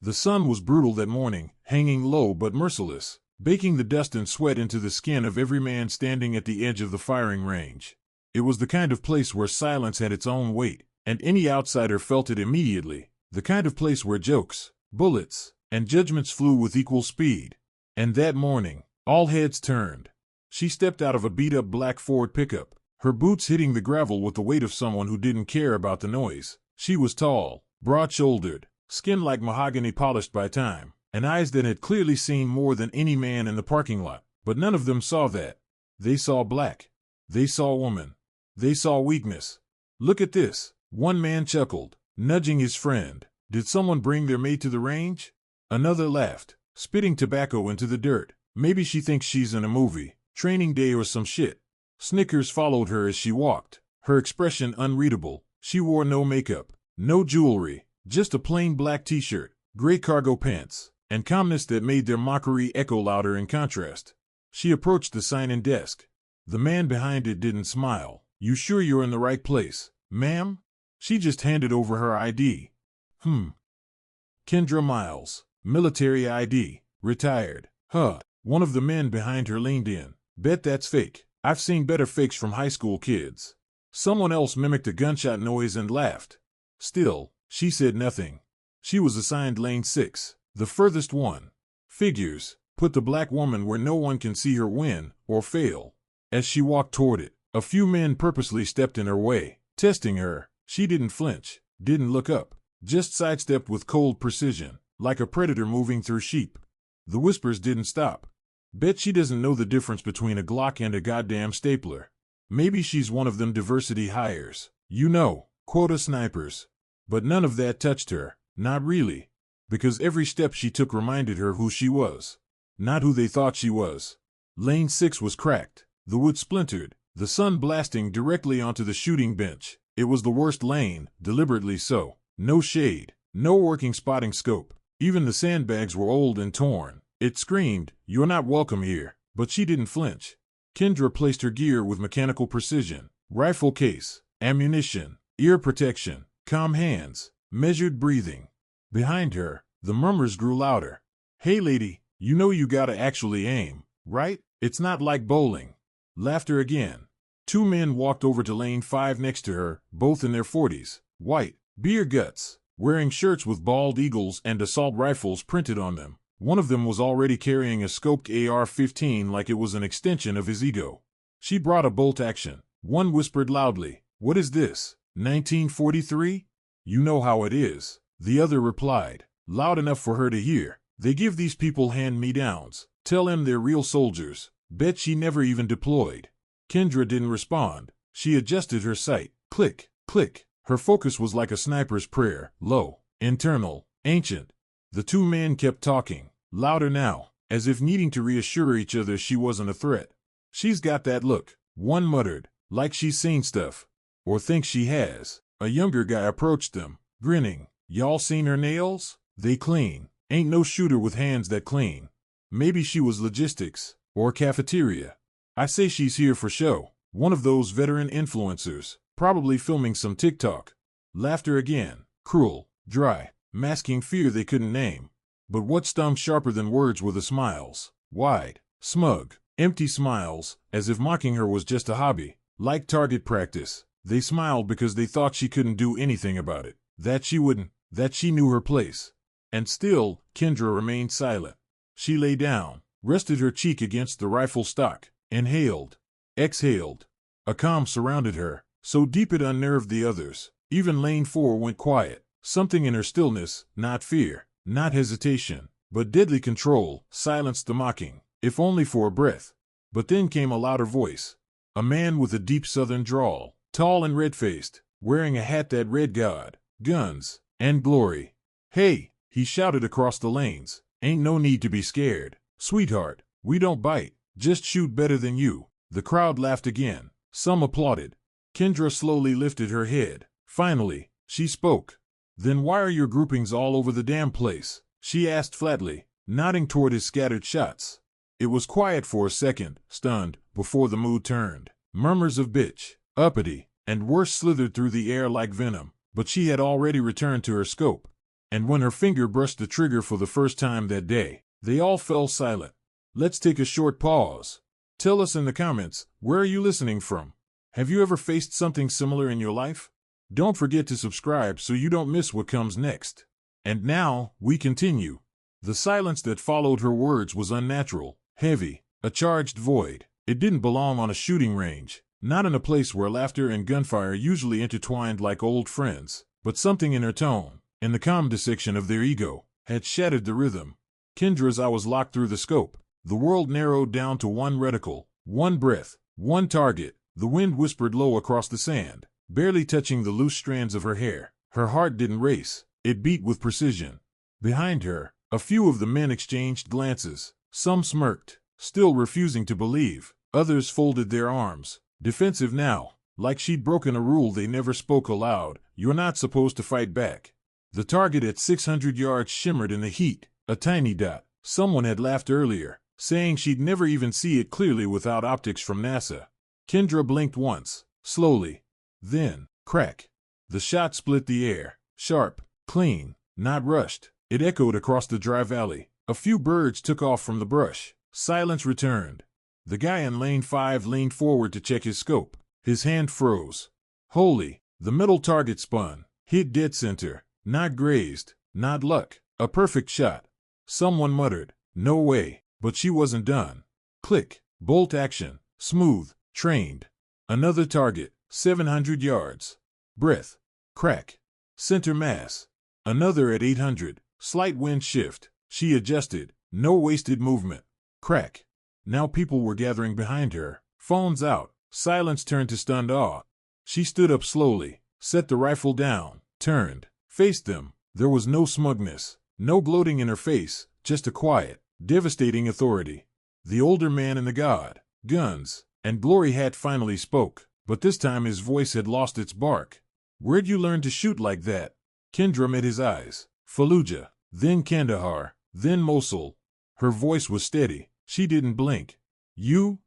The sun was brutal that morning, hanging low but merciless, baking the dust and sweat into the skin of every man standing at the edge of the firing range. It was the kind of place where silence had its own weight, and any outsider felt it immediately. The kind of place where jokes, bullets, and judgments flew with equal speed. And that morning, all heads turned. She stepped out of a beat-up black Ford pickup, her boots hitting the gravel with the weight of someone who didn't care about the noise. She was tall, broad-shouldered, skin like mahogany polished by time, and eyes that had clearly seen more than any man in the parking lot. But none of them saw that. They saw black. They saw woman. They saw weakness. "Look at this," one man chuckled, nudging his friend. "Did someone bring their mate to the range?" Another laughed, spitting tobacco into the dirt. "Maybe she thinks she's in a movie, Training Day or some shit." Snickers followed her as she walked, her expression unreadable. She wore no makeup, no jewelry, just a plain black t-shirt, gray cargo pants, and calmness that made their mockery echo louder in contrast. She approached the sign-in desk. The man behind it didn't smile. "You sure you're in the right place, ma'am?" She just handed over her ID. Kendra Miles, military ID, retired. "Huh." One of the men behind her leaned in. "Bet that's fake. I've seen better fakes from high school kids." Someone else mimicked a gunshot noise and laughed. Still, she said nothing. She was assigned lane 6, the furthest one. Figures, put the black woman where no one can see her win or fail. As she walked toward it, a few men purposely stepped in her way, testing her. She didn't flinch, didn't look up, just sidestepped with cold precision, like a predator moving through sheep. The whispers didn't stop. "Bet she doesn't know the difference between a Glock and a goddamn stapler. Maybe she's one of them diversity hires. You know, quota snipers." But none of that touched her, not really. Because every step she took reminded her who she was, not who they thought she was. Lane 6 was cracked, the wood splintered, the sun blasting directly onto the shooting bench. It was the worst lane, deliberately so. No shade, no working spotting scope. Even the sandbags were old and torn. It screamed, "You're not welcome here." But she didn't flinch. Kendra placed her gear with mechanical precision. Rifle case, ammunition, ear protection, calm hands, measured breathing. Behind her, the murmurs grew louder. "Hey lady, you know you gotta actually aim, right? It's not like bowling." Laughter again. Two men walked over to lane 5 next to her, both in their 40s, white, beer guts, wearing shirts with bald eagles and assault rifles printed on them. One of them was already carrying a scoped AR-15 like it was an extension of his ego. She brought a bolt action. One whispered loudly, "What is this, 1943? You know how it is." The other replied, loud enough for her to hear, "They give these people hand-me-downs. Tell them they're real soldiers." Bet she never even deployed. Kendra didn't respond. She adjusted her sight. Click, click. Her focus was like a sniper's prayer, low, internal, ancient. The two men kept talking, louder now, as if needing to reassure each other she wasn't a threat. "She's got that look," one muttered, "like she's seen stuff. Or thinks she has." A younger guy approached them, grinning. "Y'all seen her nails? They clean. Ain't no shooter with hands that clean." Maybe she was logistics, or cafeteria. "I say she's here for show." One of those veteran influencers, probably filming some TikTok. Laughter again, cruel, dry, masking fear they couldn't name. But what stung sharper than words were the smiles. Wide, smug, empty smiles, as if mocking her was just a hobby, like target practice. They smiled because they thought she couldn't do anything about it, that she wouldn't, that she knew her place. And still, Kendra remained silent. She lay down, rested her cheek against the rifle stock, inhaled, exhaled. A calm surrounded her, so deep it unnerved the others. Even lane 4 went quiet. Something in her stillness, not fear, not hesitation, but deadly control, silenced the mocking, if only for a breath. But then came a louder voice. A man with a deep southern drawl, tall and red-faced, wearing a hat that read God, guns, and glory. "Hey," he shouted across the lanes, "ain't no need to be scared. Sweetheart, we don't bite, just shoot better than you." The crowd laughed again. Some applauded. Kendra slowly lifted her head. Finally, she spoke. "Then why are your groupings all over the damn place?" she asked flatly, nodding toward his scattered shots. It was quiet for a second, stunned, before the mood turned. Murmurs of bitch, uppity, and worse slithered through the air like venom, but she had already returned to her scope. And when her finger brushed the trigger for the first time that day, they all fell silent. Let's take a short pause. Tell us in the comments, where are you listening from? Have you ever faced something similar in your life? Don't forget to subscribe so you don't miss what comes next. And now, we continue. The silence that followed her words was unnatural, heavy, a charged void. It didn't belong on a shooting range, not in a place where laughter and gunfire usually intertwined like old friends, but something in her tone, in the calm dissection of their ego, had shattered the rhythm. Kendra's eye was locked through the scope. The world narrowed down to one reticle, one breath, one target. The wind whispered low across the sand, barely touching the loose strands of her hair. Her heart didn't race, it beat with precision. Behind her, a few of the men exchanged glances. Some smirked, still refusing to believe. Others folded their arms, defensive now, like she'd broken a rule they never spoke aloud. You're not supposed to fight back. The target at 600 yards shimmered in the heat, a tiny dot. Someone had laughed earlier, saying she'd never even see it clearly without optics from NASA. Kendra blinked once, slowly. Then, crack. The shot split the air, sharp, clean, not rushed. It echoed across the dry valley. A few birds took off from the brush. Silence returned. The guy in lane 5 leaned forward to check his scope. His hand froze. Holy! The metal target spun, hit dead center. Not grazed, not luck. A perfect shot. Someone muttered, "No way," but she wasn't done. Click. Bolt action. Smooth. Trained. Another target. 700 yards. Breath. Crack. Center mass. Another at 800. Slight wind shift. She adjusted. No wasted movement. Crack. Now people were gathering behind her. Phones out. Silence turned to stunned awe. She stood up slowly, set the rifle down, turned, faced them. There was no smugness, no gloating in her face, just a quiet, devastating authority. The older man in the God, guns, and glory hat finally spoke, but this time his voice had lost its bark. "Where'd you learn to shoot like that?" Kendra met his eyes. "Fallujah, then Kandahar, then Mosul." Her voice was steady. She didn't blink. "You?"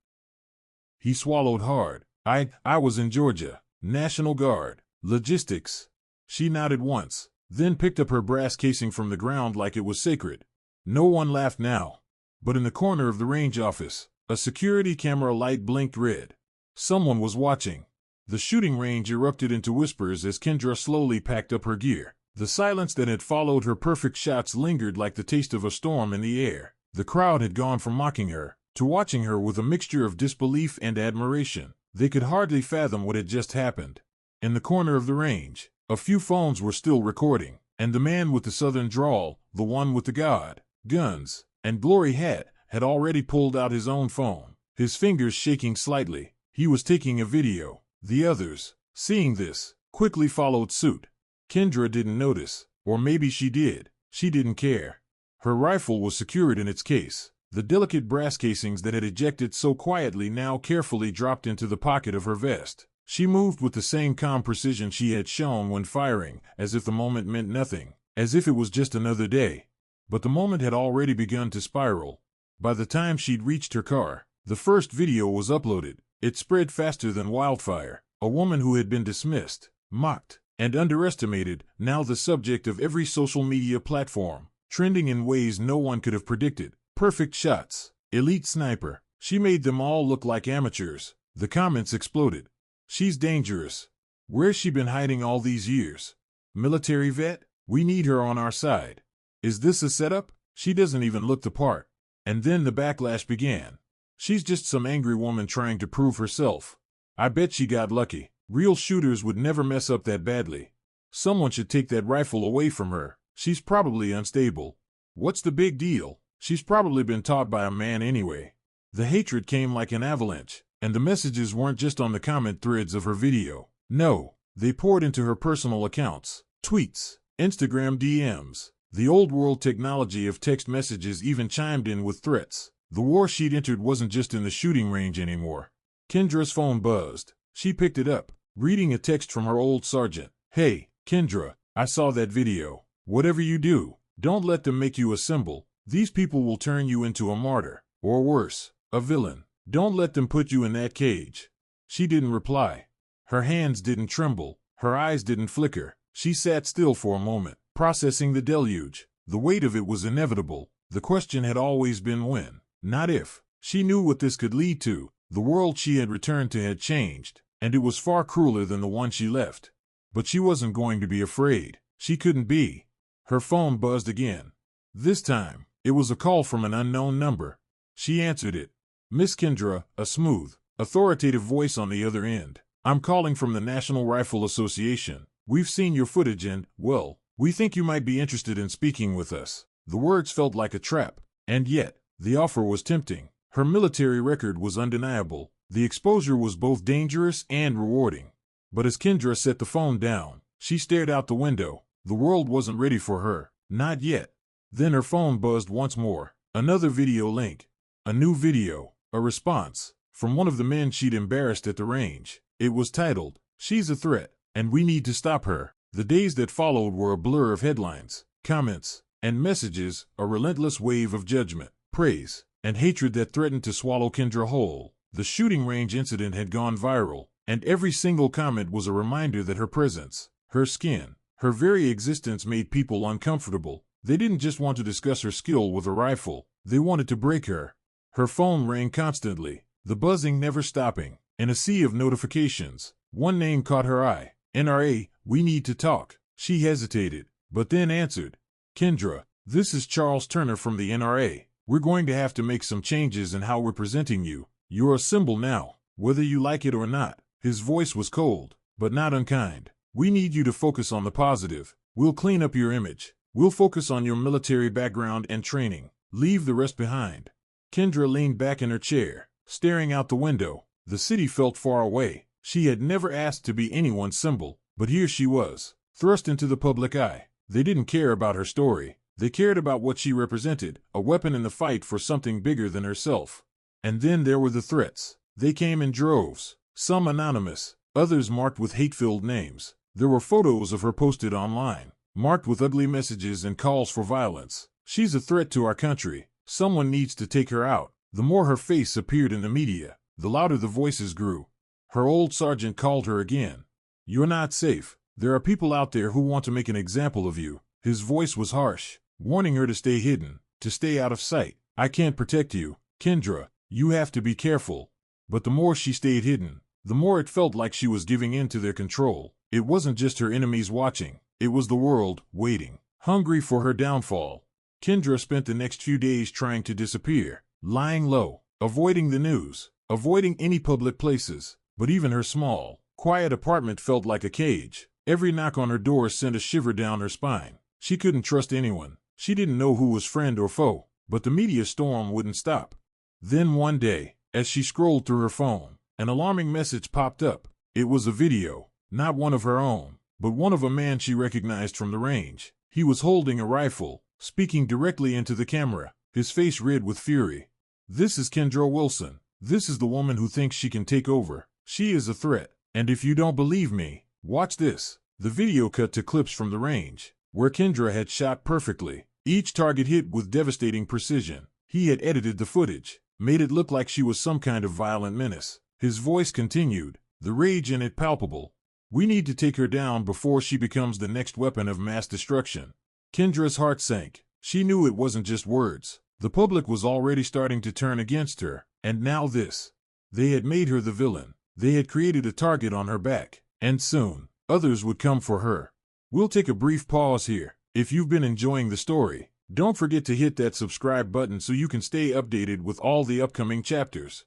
He swallowed hard. I was in Georgia. National Guard. Logistics." She nodded once, then picked up her brass casing from the ground like it was sacred. No one laughed now. But in the corner of the range office, a security camera light blinked red. Someone was watching. The shooting range erupted into whispers as Kendra slowly packed up her gear. The silence that had followed her perfect shots lingered like the taste of a storm in the air. The crowd had gone from mocking her to watching her with a mixture of disbelief and admiration. They could hardly fathom what had just happened. In the corner of the range, a few phones were still recording, and the man with the southern drawl, the one with the God, guns, and glory hat, had already pulled out his own phone, his fingers shaking slightly. He was taking a video. The others, seeing this, quickly followed suit. Kendra didn't notice, or maybe she did. She didn't care. Her rifle was secured in its case. The delicate brass casings that had ejected so quietly now carefully dropped into the pocket of her vest. She moved with the same calm precision she had shown when firing, as if the moment meant nothing, as if it was just another day. But the moment had already begun to spiral. By the time she'd reached her car, the first video was uploaded. It spread faster than wildfire. A woman who had been dismissed, mocked, and underestimated, now the subject of every social media platform, trending in ways no one could have predicted. Perfect shots. Elite sniper. She made them all look like amateurs. The comments exploded. "She's dangerous. Where's she been hiding all these years? Military vet? We need her on our side. Is this a setup? She doesn't even look the part." And then the backlash began. "She's just some angry woman trying to prove herself. I bet she got lucky. Real shooters would never mess up that badly. Someone should take that rifle away from her. She's probably unstable. What's the big deal? She's probably been taught by a man anyway." The hatred came like an avalanche, and the messages weren't just on the comment threads of her video. No, they poured into her personal accounts, tweets, Instagram DMs. The old world technology of text messages even chimed in with threats. The war she'd entered wasn't just in the shooting range anymore. Kendra's phone buzzed. She picked it up, reading a text from her old sergeant. "Hey, Kendra, I saw that video. Whatever you do, don't let them make you a symbol. These people will turn you into a martyr, or worse, a villain. Don't let them put you in that cage." She didn't reply. Her hands didn't tremble. Her eyes didn't flicker. She sat still for a moment, processing the deluge. The weight of it was inevitable. The question had always been when, not if. She knew what this could lead to. The world she had returned to had changed, and it was far crueler than the one she left. But she wasn't going to be afraid. She couldn't be. Her phone buzzed again. This time, it was a call from an unknown number. She answered it. Miss Kendra, a smooth, authoritative voice on the other end. I'm calling from the National Rifle Association. We've seen your footage and, well, we think you might be interested in speaking with us. The words felt like a trap, and yet, the offer was tempting. Her military record was undeniable. The exposure was both dangerous and rewarding. But as Kendra set the phone down, she stared out the window. The world wasn't ready for her. Not yet. Then her phone buzzed once more. Another video link. A new video. A response. From one of the men she'd embarrassed at the range. It was titled, "She's a Threat, and we need to stop her." The days that followed were a blur of headlines, comments, and messages, a relentless wave of judgment, praise, and hatred that threatened to swallow Kendra whole. The shooting range incident had gone viral, and every single comment was a reminder that her presence, her skin, her very existence made people uncomfortable. They didn't just want to discuss her skill with a rifle, they wanted to break her. Her phone rang constantly, the buzzing never stopping. In a sea of notifications, one name caught her eye. "NRA, we need to talk." She hesitated, but then answered. "Kendra, this is Charles Turner from the NRA. We're going to have to make some changes in how we're presenting you. You're a symbol now, whether you like it or not." His voice was cold, but not unkind. "We need you to focus on the positive. We'll clean up your image. We'll focus on your military background and training. Leave the rest behind." Kendra leaned back in her chair, staring out the window. The city felt far away. She had never asked to be anyone's symbol, but here she was, thrust into the public eye. They didn't care about her story. They cared about what she represented, a weapon in the fight for something bigger than herself. And then there were the threats. They came in droves, some anonymous, others marked with hate-filled names. There were photos of her posted online, marked with ugly messages and calls for violence. "She's a threat to our country. Someone needs to take her out." The more her face appeared in the media, the louder the voices grew. Her old sergeant called her again. "You're not safe. There are people out there who want to make an example of you." His voice was harsh, warning her to stay hidden, to stay out of sight. "I can't protect you, Kendra. You have to be careful." But the more she stayed hidden, the more it felt like she was giving in to their control. It wasn't just her enemies watching. It was the world, waiting, hungry for her downfall. Kendra spent the next few days trying to disappear, lying low, avoiding the news, avoiding any public places. But even her small, quiet apartment felt like a cage. Every knock on her door sent a shiver down her spine. She couldn't trust anyone. She didn't know who was friend or foe. But the media storm wouldn't stop. Then one day, as she scrolled through her phone, an alarming message popped up. It was a video, not one of her own, but one of a man she recognized from the range. He was holding a rifle, speaking directly into the camera, his face red with fury. "This is Kendra Wilson. This is the woman who thinks she can take over. She is a threat. And if you don't believe me, watch this." The video cut to clips from the range, where Kendra had shot perfectly, each target hit with devastating precision. He had edited the footage, made it look like she was some kind of violent menace. His voice continued, the rage in it palpable. "We need to take her down before she becomes the next weapon of mass destruction." Kendra's heart sank. She knew it wasn't just words. The public was already starting to turn against her, and now this. They had made her the villain. They had created a target on her back, and soon, others would come for her. We'll take a brief pause here. If you've been enjoying the story, don't forget to hit that subscribe button so you can stay updated with all the upcoming chapters.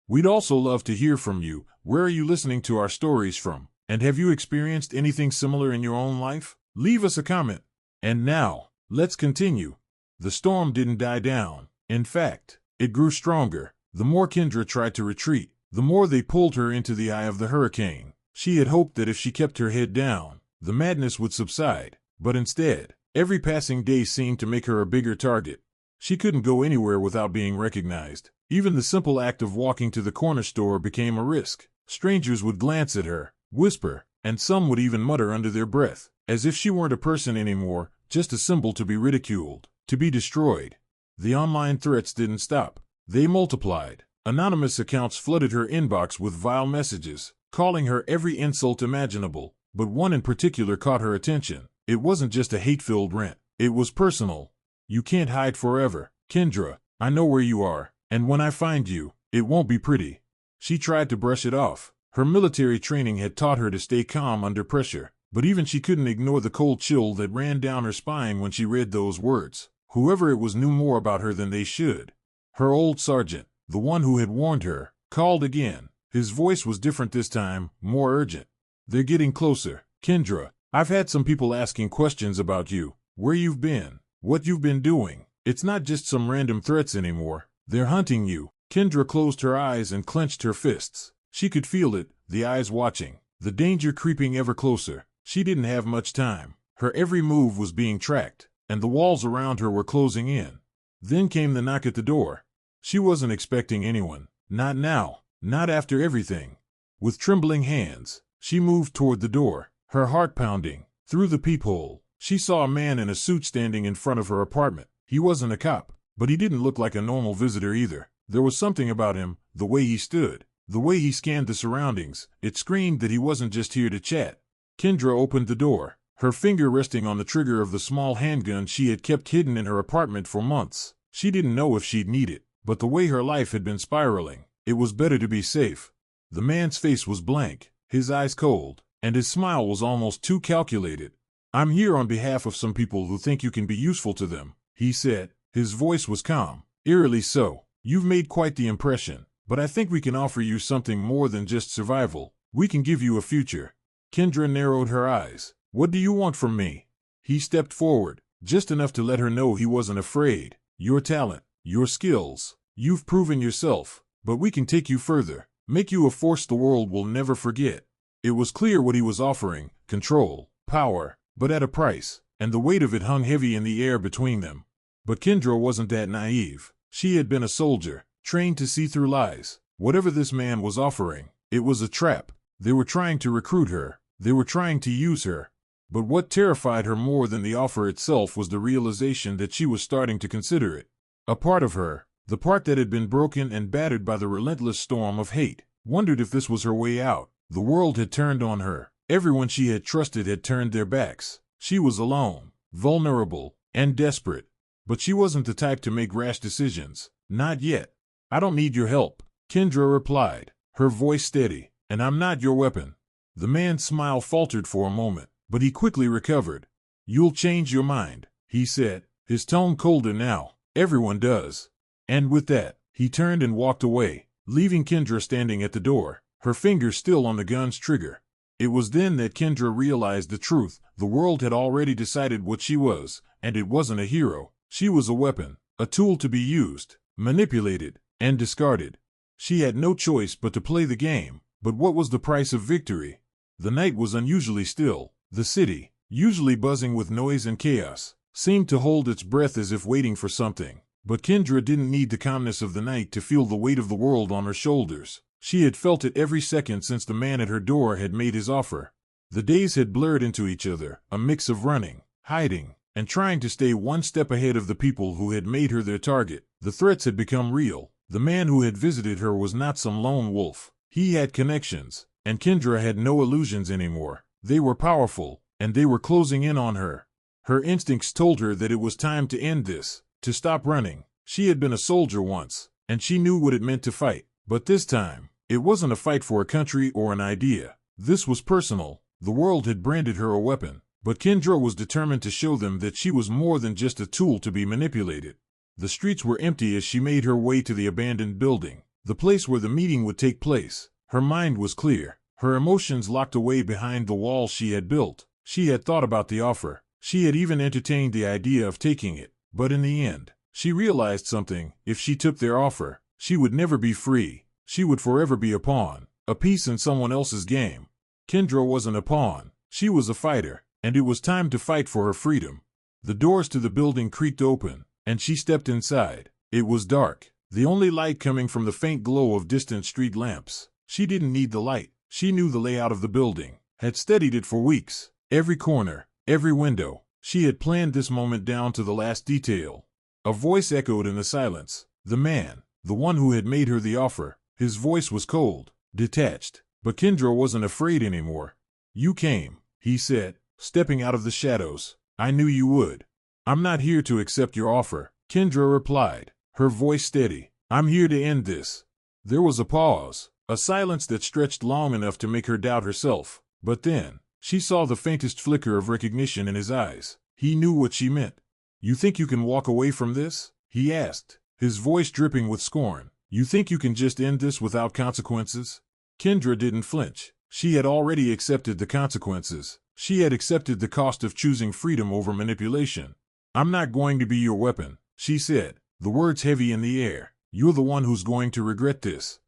We'd also love to hear from you. Where are you listening to our stories from? And have you experienced anything similar in your own life? Leave us a comment. And now, let's continue. The storm didn't die down. In fact, it grew stronger. The more Kendra tried to retreat, the more they pulled her into the eye of the hurricane. She had hoped that if she kept her head down, the madness would subside. But instead, every passing day seemed to make her a bigger target. She couldn't go anywhere without being recognized. Even the simple act of walking to the corner store became a risk. Strangers would glance at her, whisper, and some would even mutter under their breath, as if she weren't a person anymore, just a symbol to be ridiculed, to be destroyed. The online threats didn't stop. They multiplied. Anonymous accounts flooded her inbox with vile messages, calling her every insult imaginable, but one in particular caught her attention. It wasn't just a hate-filled rant. It was personal. You can't hide forever, Kendra. I know where you are, and when I find you, it won't be pretty. She tried to brush it off. Her military training had taught her to stay calm under pressure, but even she couldn't ignore the cold chill that ran down her spine when she read those words. Whoever it was knew more about her than they should. Her old sergeant, the one who had warned her, called again. His voice was different this time, more urgent. They're getting closer, Kendra. I've had some people asking questions about you, where you've been, what you've been doing. It's not just some random threats anymore. They're hunting you. Kendra closed her eyes and clenched her fists. She could feel it, the eyes watching, the danger creeping ever closer. She didn't have much time. Her every move was being tracked, and the walls around her were closing in. Then came the knock at the door. She wasn't expecting anyone. Not now. Not after everything. With trembling hands, she moved toward the door, her heart pounding. Through the peephole, she saw a man in a suit standing in front of her apartment. He wasn't a cop, but he didn't look like a normal visitor either. There was something about him, the way he stood, the way he scanned the surroundings. It screamed that he wasn't just here to chat. Kendra opened the door, her finger resting on the trigger of the small handgun she had kept hidden in her apartment for months. She didn't know if she'd need it, but the way her life had been spiraling, it was better to be safe. The man's face was blank, his eyes cold, and his smile was almost too calculated. I'm here on behalf of some people who think you can be useful to them, he said. His voice was calm, eerily so. You've made quite the impression, but I think we can offer you something more than just survival. We can give you a future. Kendra narrowed her eyes. What do you want from me? He stepped forward, just enough to let her know he wasn't afraid. Your talent, your skills, you've proven yourself, but we can take you further, make you a force the world will never forget. It was clear what he was offering: control, power, but at a price, and the weight of it hung heavy in the air between them. But Kendra wasn't that naive. She had been a soldier, trained to see through lies. Whatever this man was offering, it was a trap. They were trying to recruit her. They were trying to use her. But what terrified her more than the offer itself was the realization that she was starting to consider it. A part of her, the part that had been broken and battered by the relentless storm of hate, wondered if this was her way out. The world had turned on her. Everyone she had trusted had turned their backs. She was alone, vulnerable, and desperate. But she wasn't the type to make rash decisions. Not yet. I don't need your help, Kendra replied, her voice steady. And I'm not your weapon. The man's smile faltered for a moment, but he quickly recovered. You'll change your mind, he said, his tone colder now. Everyone does. And with that, he turned and walked away, leaving Kendra standing at the door, her fingers still on the gun's trigger. It was then that Kendra realized the truth. The world had already decided what she was, and it wasn't a hero. She was a weapon, a tool to be used, manipulated, and discarded. She had no choice but to play the game. But what was the price of victory? The night was unusually still. The city, usually buzzing with noise and chaos, seemed to hold its breath as if waiting for something. But Kendra didn't need the calmness of the night to feel the weight of the world on her shoulders. She had felt it every second since the man at her door had made his offer. The days had blurred into each other, a mix of running, hiding, and trying to stay one step ahead of the people who had made her their target. The threats had become real. The man who had visited her was not some lone wolf. He had connections, and Kendra had no illusions anymore. They were powerful, and they were closing in on her. Her instincts told her that it was time to end this, to stop running. She had been a soldier once, and she knew what it meant to fight. But this time, it wasn't a fight for a country or an idea. This was personal. The world had branded her a weapon, but Kendra was determined to show them that she was more than just a tool to be manipulated. The streets were empty as she made her way to the abandoned building, the place where the meeting would take place. Her mind was clear, her emotions locked away behind the walls she had built. She had thought about the offer. She had even entertained the idea of taking it. But in the end, she realized something. If she took their offer, she would never be free. She would forever be a pawn, a piece in someone else's game. Kendra wasn't a pawn. She was a fighter, and it was time to fight for her freedom. The doors to the building creaked open, and she stepped inside. It was dark, the only light coming from the faint glow of distant street lamps. She didn't need the light. She knew the layout of the building, had studied it for weeks. Every corner, every window. She had planned this moment down to the last detail. A voice echoed in the silence. The man, the one who had made her the offer. His voice was cold, detached. But Kendra wasn't afraid anymore. You came, he said, stepping out of the shadows. I knew you would. I'm not here to accept your offer, Kendra replied, her voice steady. I'm here to end this. There was a pause, a silence that stretched long enough to make her doubt herself. But then, she saw the faintest flicker of recognition in his eyes. He knew what she meant. You think you can walk away from this? He asked, his voice dripping with scorn. You think you can just end this without consequences? Kendra didn't flinch. She had already accepted the consequences. She had accepted the cost of choosing freedom over manipulation. I'm not going to be your weapon, she said, the words heavy in the air. You're the one who's going to regret this.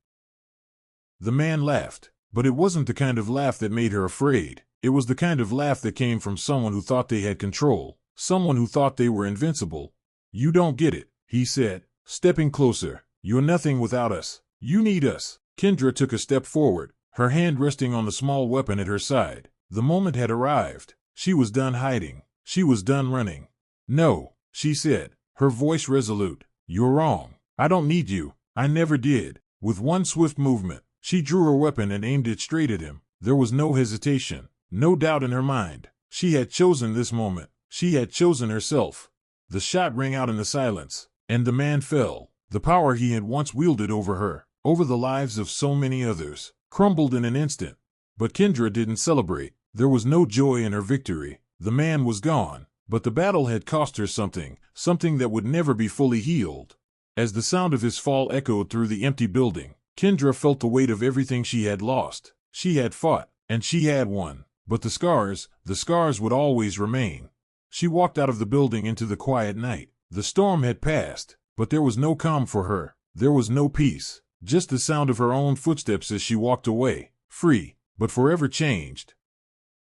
The man laughed, but it wasn't the kind of laugh that made her afraid. It was the kind of laugh that came from someone who thought they had control, someone who thought they were invincible. You don't get it, he said, stepping closer. You're nothing without us. You need us. Kendra took a step forward, her hand resting on the small weapon at her side. The moment had arrived. She was done hiding. She was done running. No, she said, her voice resolute. You're wrong. I don't need you. I never did. With one swift movement, she drew her weapon and aimed it straight at him. There was no hesitation, no doubt in her mind. She had chosen this moment. She had chosen herself. The shot rang out in the silence, and the man fell. The power he had once wielded over her, over the lives of so many others, crumbled in an instant. But Kendra didn't celebrate. There was no joy in her victory. The man was gone, but the battle had cost her something, something that would never be fully healed. As the sound of his fall echoed through the empty building, Kendra felt the weight of everything she had lost. She had fought, and she had won. But the scars would always remain. She walked out of the building into the quiet night. The storm had passed, but there was no calm for her. There was no peace, just the sound of her own footsteps as she walked away, free, but forever changed.